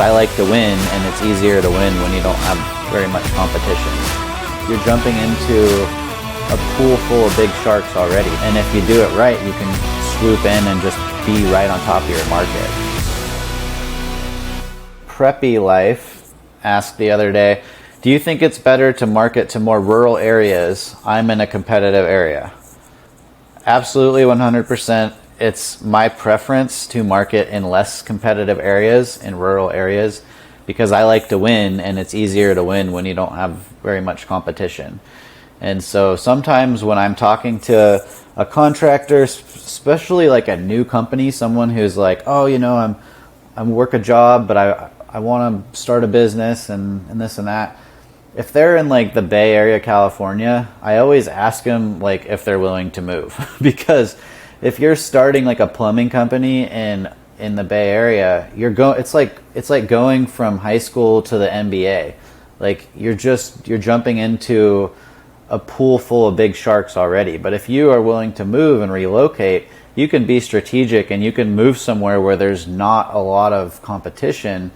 I like to win, and it's easier to win when you don't have very much competition. You're jumping into a pool full of big sharks already, and if you do it right, you can swoop in and just be right on top of your market. Preppy Life asked the other day, do you think it's better to market to more rural areas? I'm in a competitive area. Absolutely, 100%. It's my preference to market in less competitive areas, in rural areas, because I like to win, and it's easier to win when you don't have very much competition. And so sometimes when I'm talking to a contractor, especially like a new company, someone who's like, oh, you know, I'm work a job, but I want to start a business and this and that. If they're in like the Bay Area, California, I always ask them like if they're willing to move because if you're starting like a plumbing company in the Bay Area, it's like going from high school to the NBA. Like you're jumping into a pool full of big sharks already. But if you are willing to move and relocate, you can be strategic and you can move somewhere where there's not a lot of competition.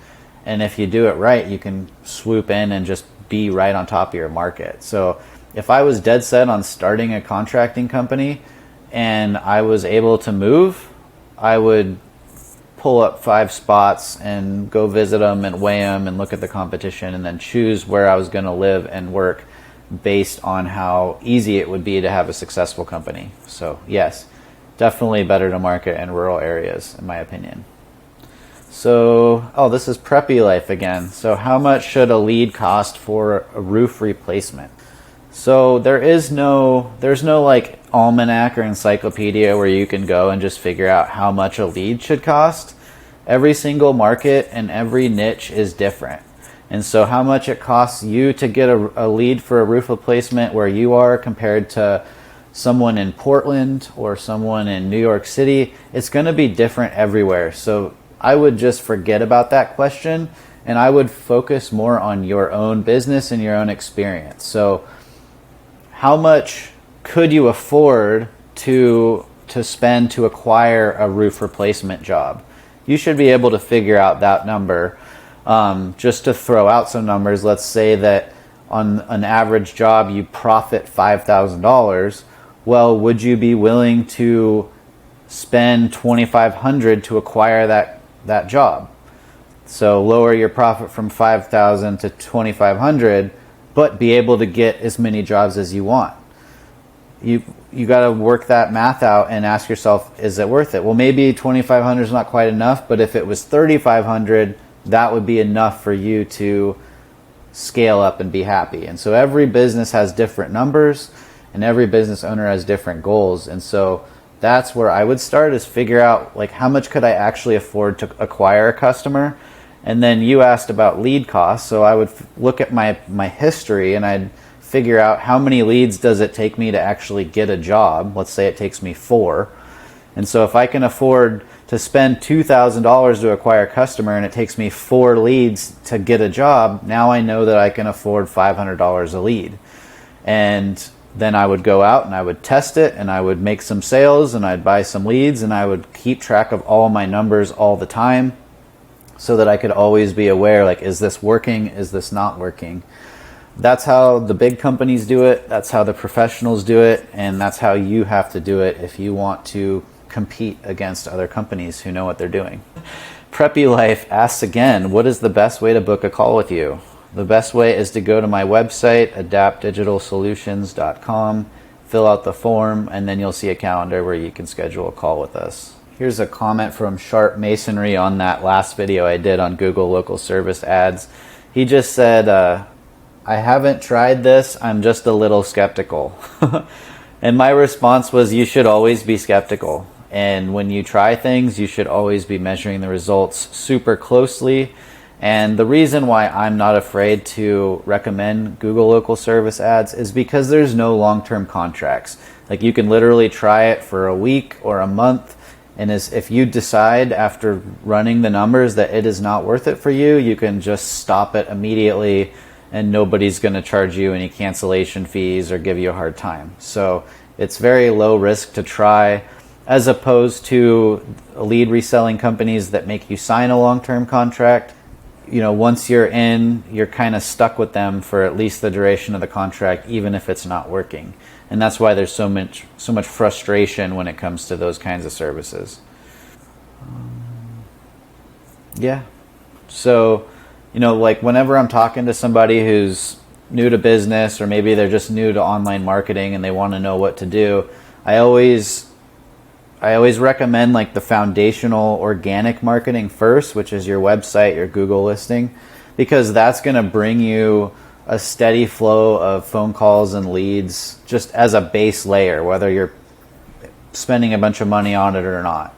And if you do it right, you can swoop in and just be right on top of your market. So if I was dead set on starting a contracting company and I was able to move, I would pull up 5 spots and go visit them and weigh them and look at the competition and then choose where I was going to live and work based on how easy it would be to have a successful company. So yes, definitely better to market in rural areas, in my opinion. So, this is Preppy Life again. So how much should a lead cost for a roof replacement? So there's no like almanac or encyclopedia where you can go and just figure out how much a lead should cost. Every single market and every niche is different. And so how much it costs you to get a lead for a roof replacement where you are compared to someone in Portland or someone in New York City, it's going to be different everywhere. So I would just forget about that question and I would focus more on your own business and your own experience. So how much could you afford to spend to acquire a roof replacement job? You should be able to figure out that number. Just to throw out some numbers, let's say that on an average job you profit $5,000. Well, would you be willing to spend $2,500 to acquire that job? So lower your profit from $5,000 to $2,500, but be able to get as many jobs as you want. You got to work that math out and ask yourself, is it worth it? Well, maybe $2,500 is not quite enough, but if it was $3,500, that would be enough for you to scale up and be happy. And so every business has different numbers and every business owner has different goals. And so that's where I would start, is figure out like how much could I actually afford to acquire a customer. And then you asked about lead costs. So I would look at my history and I'd figure out how many leads does it take me to actually get a job. Let's say it takes me 4. And so if I can afford to spend $2,000 to acquire a customer and it takes me 4 leads to get a job, now I know that I can afford $500 a lead. And then I would go out and I would test it and I would make some sales and I'd buy some leads and I would keep track of all my numbers all the time so that I could always be aware, like, is this working? Is this not working? That's how the big companies do it. That's how the professionals do it. And that's how you have to do it if you want to compete against other companies who know what they're doing. Preppy Life asks again, what is the best way to book a call with you? The best way is to go to my website, adaptdigitalsolutions.com, fill out the form, and then you'll see a calendar where you can schedule a call with us. Here's a comment from Sharp Masonry on that last video I did on Google local service ads. He just said, I haven't tried this, I'm just a little skeptical. And my response was, you should always be skeptical. And when you try things, you should always be measuring the results super closely. And the reason why I'm not afraid to recommend Google local service ads is because there's no long-term contracts. Like you can literally try it for a week or a month. And if you decide after running the numbers that it is not worth it for you, you can just stop it immediately and nobody's going to charge you any cancellation fees or give you a hard time. So it's very low risk to try, as opposed to lead reselling companies that make you sign a long-term contract. once you're in, you're kind of stuck with them for at least the duration of the contract, even if it's not working. And that's why there's so much frustration when it comes to those kinds of services. Yeah. So, like whenever I'm talking to somebody who's new to business, or maybe they're just new to online marketing and they want to know what to do, I always recommend like the foundational organic marketing first, which is your website, your Google listing, because that's going to bring you a steady flow of phone calls and leads just as a base layer, whether you're spending a bunch of money on it or not.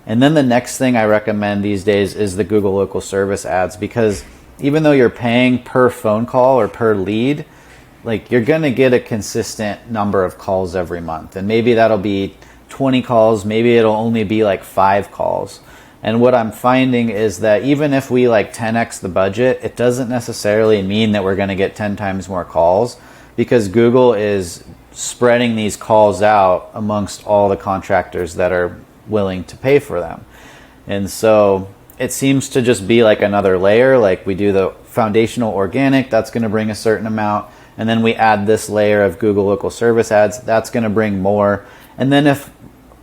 And then the next thing I recommend these days is the Google local service ads, because even though you're paying per phone call or per lead, like you're going to get a consistent number of calls every month. And maybe that'll be 20 calls, maybe it'll only be like 5 calls. And what I'm finding is that even if we like 10x the budget, it doesn't necessarily mean that we're going to get 10 times more calls, because Google is spreading these calls out amongst all the contractors that are willing to pay for them. And so it seems to just be like another layer. Like we do the foundational organic, that's going to bring a certain amount. And then we add this layer of Google local service ads, that's going to bring more. And then if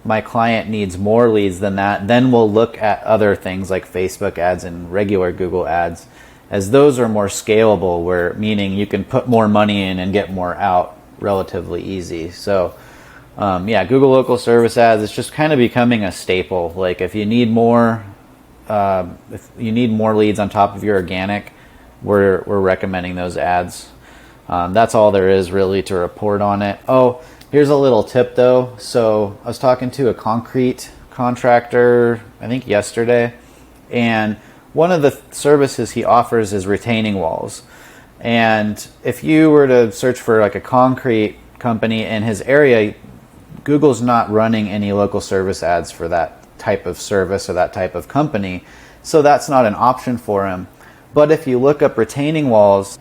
my client needs more leads than that, then we'll look at other things like Facebook ads and regular Google ads, as those are more scalable, where meaning you can put more money in and get more out relatively easy. So Google local service ads, it's just kind of becoming a staple. Like if you need more leads on top of your organic, we're recommending those ads. That's all there is really to report on it. Oh, here's a little tip though. So I was talking to a concrete contractor, I think yesterday, and one of the services he offers is retaining walls. And if you were to search for like a concrete company in his area, Google's not running any local service ads for that type of service or that type of company. So that's not an option for him. But if you look up retaining walls,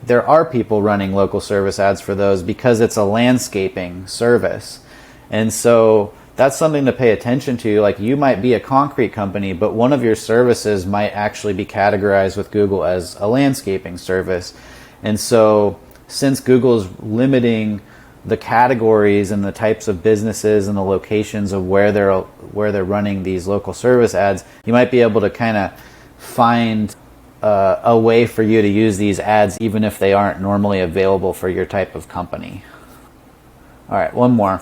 there are people running local service ads for those, because it's a landscaping service. And so that's something to pay attention to. Like you might be a concrete company, but one of your services might actually be categorized with Google as a landscaping service. And so since Google's limiting the categories and the types of businesses and the locations of where they're running these local service ads, you might be able to kind of find a way for you to use these ads even if they aren't normally available for your type of company. All right, one more.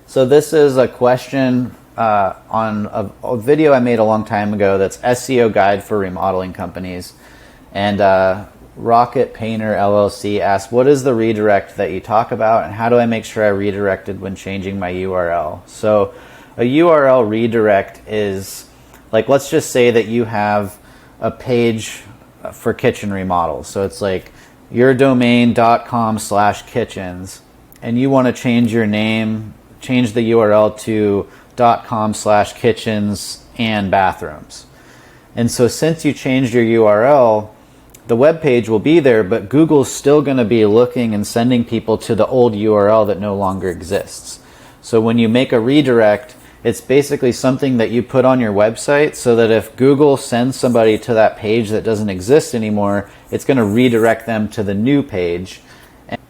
So this is a question on a video I made a long time ago, that's SEO guide for remodeling companies. And Rocket Painter LLC asked, what is the redirect that you talk about, and how do I make sure I redirected when changing my URL? So a URL redirect is like, let's just say that you have a page for kitchen remodels. So it's like yourdomain.com/kitchens, and you want to change your name, change the URL to .com/kitchens and bathrooms. And so since you changed your URL, the web page will be there, but Google's still going to be looking and sending people to the old URL that no longer exists. So when you make a redirect, it's basically something that you put on your website so that if Google sends somebody to that page that doesn't exist anymore, it's going to redirect them to the new page. And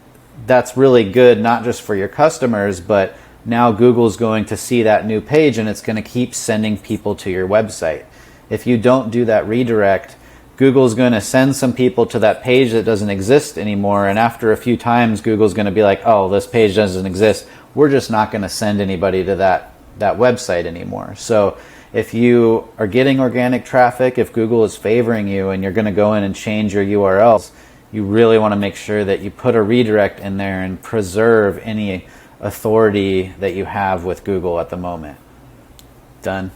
that's really good, not just for your customers, but now Google's going to see that new page and it's going to keep sending people to your website. If you don't do that redirect, Google's going to send some people to that page that doesn't exist anymore, and after a few times Google's going to be like, oh, this page doesn't exist, we're just not going to send anybody to that website anymore. So if you are getting organic traffic, if Google is favoring you and you're going to go in and change your URLs, you really want to make sure that you put a redirect in there and preserve any authority that you have with Google at the moment. Done.